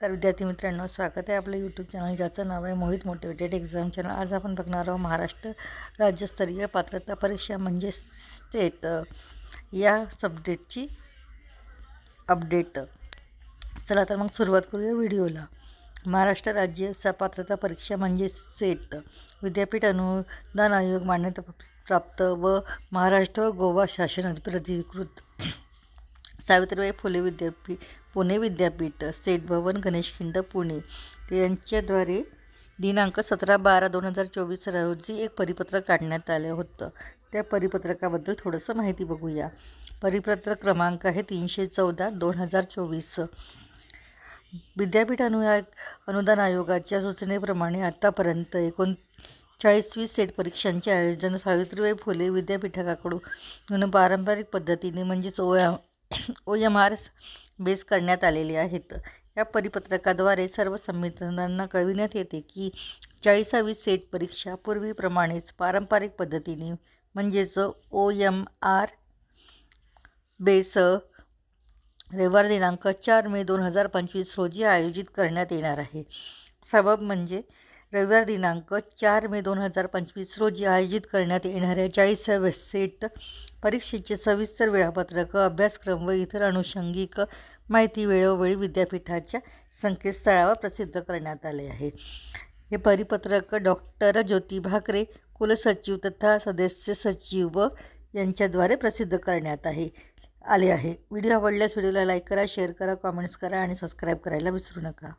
नमस्कार विद्यार्थी मित्रांनो, स्वागत आहे आपलं यूट्यूब चॅनल ज्याचं नाव आहे मोहित मोटिवेटेड एक्झाम चॅनल। आज आपण बघणार आहोत महाराष्ट्र राज्यस्तरीय पात्रता परीक्षा म्हणजे स्टेट या सब्जेक्टची अपडेट। चला तर मग सुरुवात करूया व्हिडिओला। महाराष्ट्र राज्य पात्रता परीक्षा म्हणजे सेट विद्यापीठ अनुदान आयोग मान्यता प्राप्त व महाराष्ट्र व गोवा शासन अधिकृत सावित्रीबाई फुले विद्यापीठ पुणे विद्यापीठ सेट भवन गणेशखिंड पुणे यांच्याद्वारे दिनांक 17/12/2024 रोजी एक परिपत्रक काढण्यात आलं होतं। त्या परिपत्रकाबद्दल थोडंसं माहिती बघूया। परिपत्रक क्रमांक आहे 314/2024। विद्यापीठ अनुदान आयोगाच्या सूचनेप्रमाणे आतापर्यंत 39वी सेट परीक्षांचे आयोजन सावित्रीबाई फुले विद्यापीठाकडून पारंपरिक पद्धतीने म्हणजेच OMR बेस करण्यात आलेले आहेत। या परिपत्रकाद्वारे सर्व संबंधितांना कळविण्यात येते की 40वी सेट परीक्षा पूर्वीप्रमाणेच पारंपरिक पद्धतीने म्हणजेच OMR बेस रविवार दिनांक 4 मे 2025 रोजी आयोजित करण्यात येणार आहे। सबब म्हणजे रविवार दिनांक 4 मे 2025 रोजी आयोजित करण्यात येणाऱ्या 40व्या सेट परीक्षेचे सविस्तर वेळापत्रक, अभ्यासक्रम व इतर अनुषंगिक माहिती वेळोवेळी विद्यापीठाच्या संकेतस्थळावर प्रसिद्ध करण्यात आले आहे। हे परिपत्रक डॉक्टर ज्योती भाकरे कुलसचिव तथा सदस्य सचिव यांच्याद्वारे प्रसिद्ध करण्यात आले आहे। व्हिडिओ आवडल्यास व्हिडिओला लाईक करा, शेअर करा, कमेंट्स करा आणि सबस्क्राईब करायला विसरू नका।